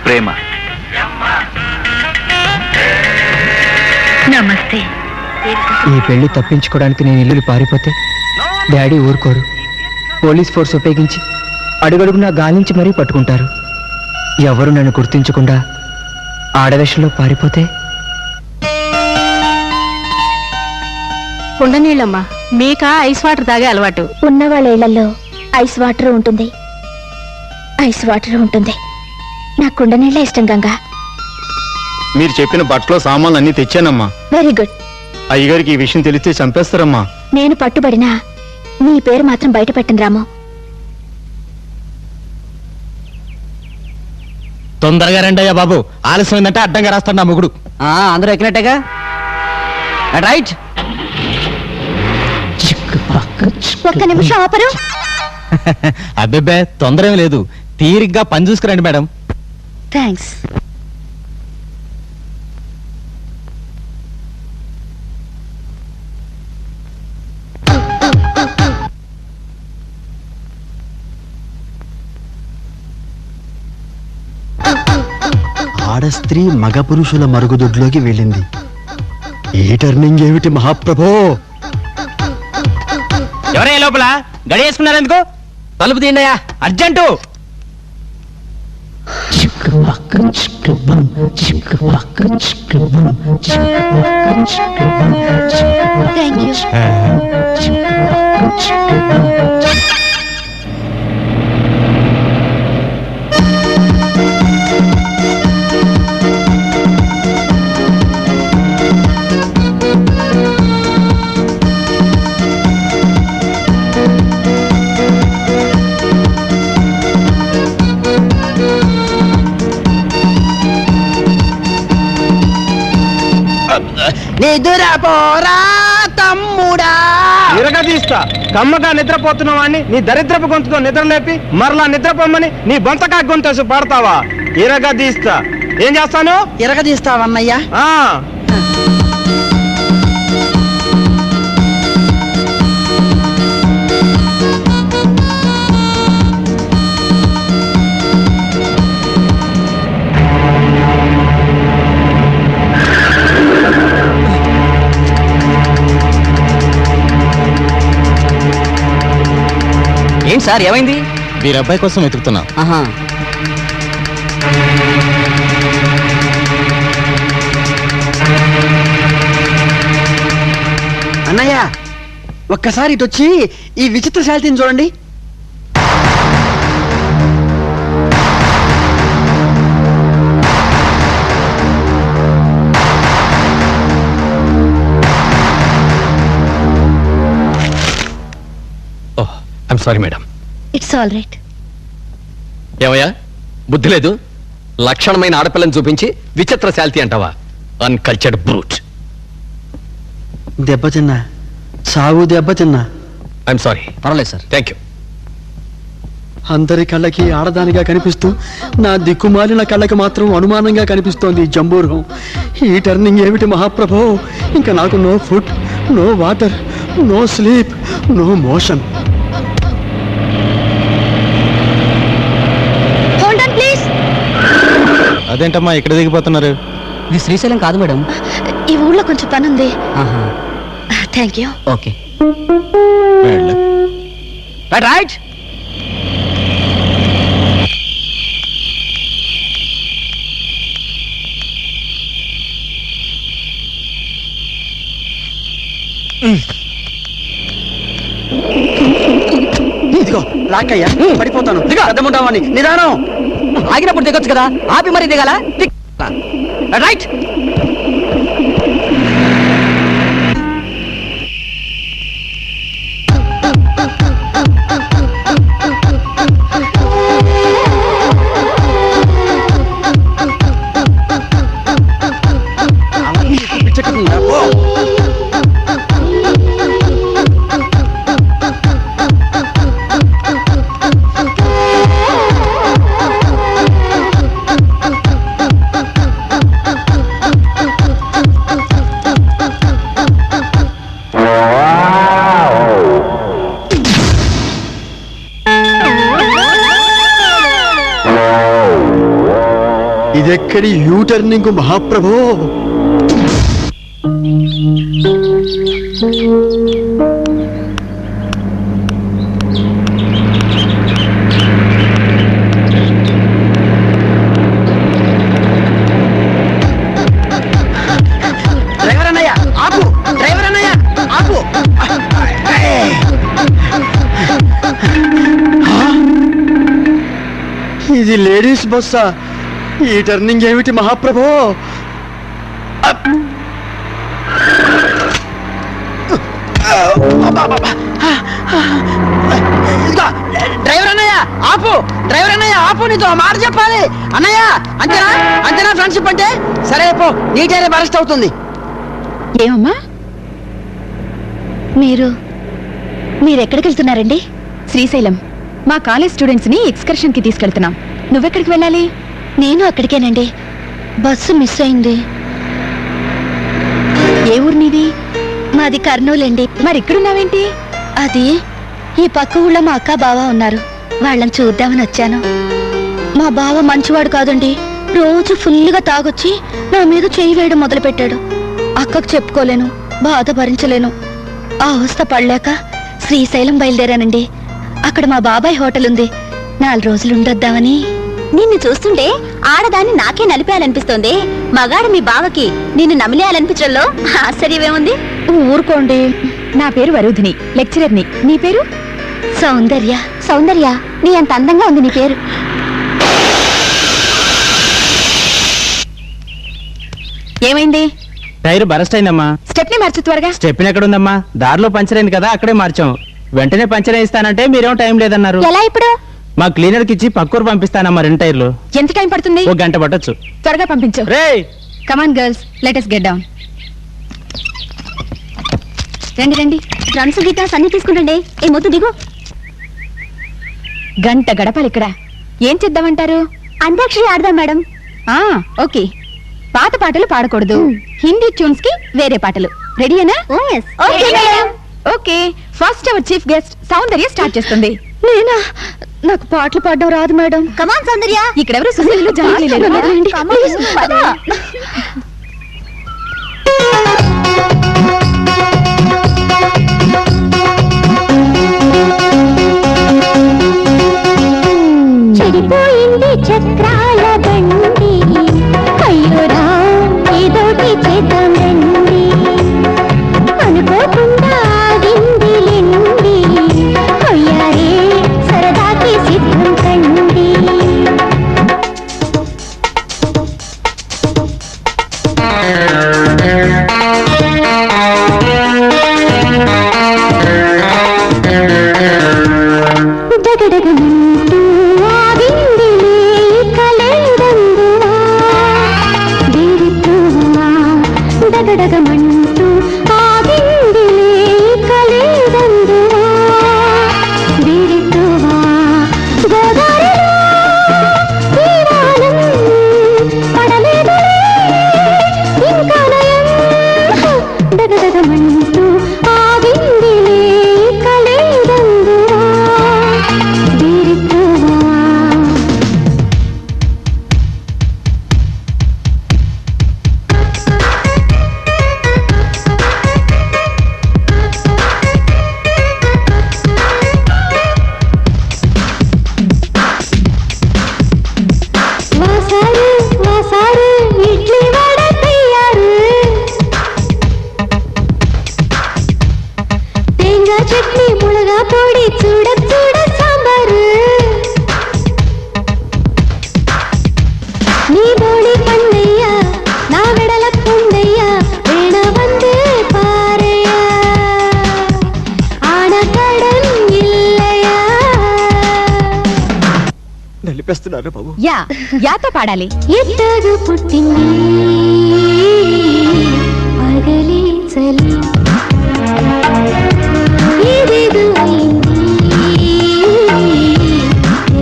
ప్రేమ. నమస్తే. ఈ పెళ్లి తప్పించుకోవడానికి నేను ఇల్లు పారిపోతే డాడీ ఊరుకోరు. పోలీస్ ఫోర్స్ ఉపయోగించి అడుగడుగునా గాలించి మరీ పట్టుకుంటారు. ఎవరు నన్ను గుర్తించకుండా ఆడవేషంలో పారిపోతే కుండ నీళ్ళమ్మా, మీకా ఐస్ వాటర్ తాగే అలవాటు? ఉన్న వాళ్ళ ఇళ్లలో ఐస్ వాటర్ ఉంటుంది, ఐస్ వాటర్ ఉంటుంది. నాకు కుండ నీళ్ళే ఇష్టం గంగా. మీరు చెప్పిన బట్టలో సామాన్లు అన్ని తెచ్చానమ్మా. Very good. అయ్యగారికి ఈ విషయం తెలిస్తే చంపేస్తారమ్మా. నేను పట్టుబడినా నీ పేరు మాత్రం బయట పెట్టను రాము. తొందరగా రండి అయ్యా బాబు, ఆలస్యమైందంటే అడ్డంగా రాస్తాడు నా మొగుడు. అందరూ ఎక్కినట్టేగా? రైట్. ఒక్క నిమిషం ఆపరు. అబ్బెబ్బే తొందర ఏం లేదు, తీరిగ్గా పని చూసుకురండి మేడం. థ్యాంక్స్. ఆడస్త్రీ మగ పురుషుల మరుగుదొడ్లోకి వెళ్ళింది. ఏ టర్నింగ్ ఏమిటి మహాప్రభో? ఎవరే లోపల గడియేసుకున్నారు ఎందుకు? తలుపు తీయండియా, అర్జెంటు. Thank you. నిదురపోరా తమ్ముడా. ఇరగదీస్తా. కమ్మగా నిద్రపోతున్న వాడిని నీ దరిద్రపు గొంతుతో నిద్రలేపి మరలా నిద్రపోమ్మని నీ బొంతకా గొంతు పాడతావా? ఇరగదీస్తా. ఏం చేస్తాను? ఇరగదీస్తావన్నయ్యా. ఏంటి సార్ ఏమైంది? వీరి అబ్బాయి కోసం వెతుకుతున్నా. అన్నయ్య ఒక్కసారి ఇటు వచ్చి ఈ విచిత్ర శాలితీని చూడండి. I'm sorry madam. It's all right. ఏమయ్యా బుద్ధి లేదు? లక్షణమైన ఆడపిల్లని చూపించి విచిత్ర శాల్తీ అంటావా? Uncultured brute. దెబ్బతిన్నా, సాగు దెబ్బతిన్నా. I'm sorry. పర్వాలేదు సార్. Thank you. అందరి కళ్ళకి ఆడదానిగా కనిపిస్తూ నా దిక్కుమాలిన కళ్ళకి మాత్రం అనుమానంగా కనిపిస్తోంది ఈ జంబూర్గం. ఈ టర్నింగ్ ఏమిటి మహాప్రభో? ఇంకా నాకు no food, no water, no sleep, no motion. Hold on please. అదేంటమ్మా ఇక్కడ దిగిపోతున్నారు? ఇది శ్రీశైలం కాదు మేడం. ఈ ఊళ్ళో కొంచెం పని ఉంది. Thank you. Okay right. ఇదిగో లాక్కయ్యా, పడిపోతాను. అర్థముంటామని నిదానం. ఆగినప్పుడు దిగొచ్చు కదా, ఆపి మరి దిగాల. రైట్. ఇదెక్కడి యూ టర్నింగ్ మహాప్రభో? డ్రైవర్ అన్నయ్య ఆపు, డ్రైవర్ అన్నయ్య ఆపు. ఇది లేడీస్ బస్సా? ఈ టర్నింగ్ ఏమిటి మహాప్రభో? ఇదిగో, డ్రైవర్ అన్నయ్య ఆపు, డ్రైవర్ అన్నయ్య ఆపు, నీతో మాట చెప్పాలి. అన్నయ్య అంతేనా, అంతేనా ఫ్రెండ్షిప్ అంటే? సరే పో, నీ టైరే అరెస్ట్ అవుతుంది. ఏమమ్మా మీరెక్కడికి వెళ్తున్నారండి? శ్రీశైలం మా కాలేజ్ స్టూడెంట్స్ ని ఎక్స్కర్షన్ కి తీసుకెళ్తున్నాం. నువ్వెక్కడికి వెళ్ళాలి? నేను అక్కడికేనండి. బస్సు మిస్ అయింది. ఏ ఊరు నీది? మాది కర్నూలు అండి. మరి ఇక్కడున్నావేంటి? అది ఈ పక్క ఊళ్ళో మా అక్క బావ ఉన్నారు, వాళ్ళని చూద్దామని వచ్చాను. మా బావ మంచివాడు కాదండి. రోజు ఫుల్గా తాగొచ్చి నా మీద చేయి వేయడం మొదలుపెట్టాడు. అక్కకు చెప్పుకోలేను, బాధ భరించలేను. ఆ అవస్థ పడలేక శ్రీశైలం బయలుదేరానండి. అక్కడ మా బాబాయ్ హోటల్ ఉంది, 4 రోజులు ఉండొద్దామని. నిన్ను చూస్తుంటే ఆడదాన్ని నాకే నలిపేయాలనిపిస్తోంది. మగాడు మీ బావకి నిన్ను నమిలేయాలనిపించడంలో ఆశ్చర్యమేముంది? ఊరుకోండి. నా పేరు వరుధిని, లెక్చరర్ని. నీ పేరు? సౌందర్య. సౌందర్య, నీ అంత అందంగా ఉంది నీ పేరు. ఏమైంది? టైర్ బరస్ట్ అయిందమ్మా. స్టెప్ని మార్చు త్వరగా. స్టెప్పిన ఎక్కడుందమ్మా? దారిలో పంచర్ అయింది కదా, అక్కడే మార్చాం. వెంటనే పంచర్ వేయిస్తానంటే మీరేమో టైం లేదన్నారు. ఎలా ఇప్పుడు? మా క్లీనర్ కి ఇచ్చి పక్కూరు పంపిస్తానమ్మా 2 టైర్లు. ఎంత టైం పడుతుంది? 1 గంట పట్టొచ్చు. త్వరగా పంపించు. రేయ్ కమాన్ girls, let us get down. రండి రండి. డ్రమ్స్ గిటార్స్ అన్ని తీసుకుంటండి. ఏ మొద్దు దిగు. గంట గడపాలి ఇక్కడ. ఏం చేద్దామంటారు? అంత్యాక్షరి ఆడదాం మేడం. ఓకే. పాత పాటలు పాడకూడదు, హిందీ ట్యూన్స్ కి వేరే పాటలు. రెడీయేనా? Okay madam. Okay. First our chief guest Soundarya start చేస్తుంది. నేనా? నాకు పాటలు పాడడం రాదు మేడం. కమాన్ సౌందర్య. ఇక్కడెవరు సుశీలు జానకి లేరు. Come on, పద. చెడిపోయింది చక్రాల బండి, అయ్యోరా ఏదోటి చేద్దామండి. అనుకోకుండా ఆగింది లెండి, అయ్యారే సరదాకి సిద్ధం కండి. జగడగమంటూ ఆగిందిలే కలేదందువా, వీరిత్రువా. జగడగమంటూ ఆగిందిలే కలేదందువా, వీరిత్రువా. గోదారిలో తీరాలం పడలేదులే ఇంకా నయం. జగడగమంటూ ఆగిందిలే కలేదందువా, వీరిత్రువా. వాసారు వాసారు ఇడ్లీ వడ తయారు, తేంగా చట్నీ ముళగా పొడి చూడ చూడ సాంబారు. நீ போடி பண்ணையா நான் விடல பொண்ணையா வேண வந்து பாறையா ஆன கடன் இல்லையா. నలిపేస్తున్నారు బాబు. యాతో పాడాలి. ఎట్టగు పుట్టింది పగలి చలి, ఇదేదో అయింది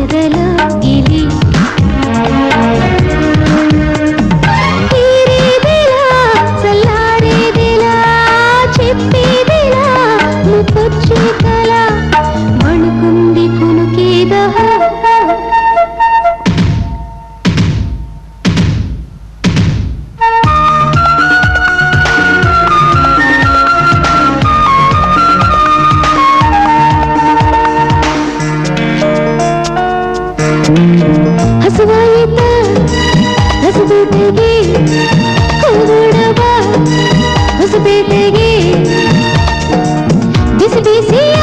ఎదలో గిలి. తీరేదిలా చల్లారేదిలా చెప్పేదిలా ముకొచ్చే కల మణుకుంది కునుకేదహ. ಹಸುವಾಯಿತ ಹೊಸಪೇಟೆಗೆ ಹೋಗೋಣವ ಹೊಸಪೇಟೆಗೆ ಬಿಸಿ ಬಿಸಿಯ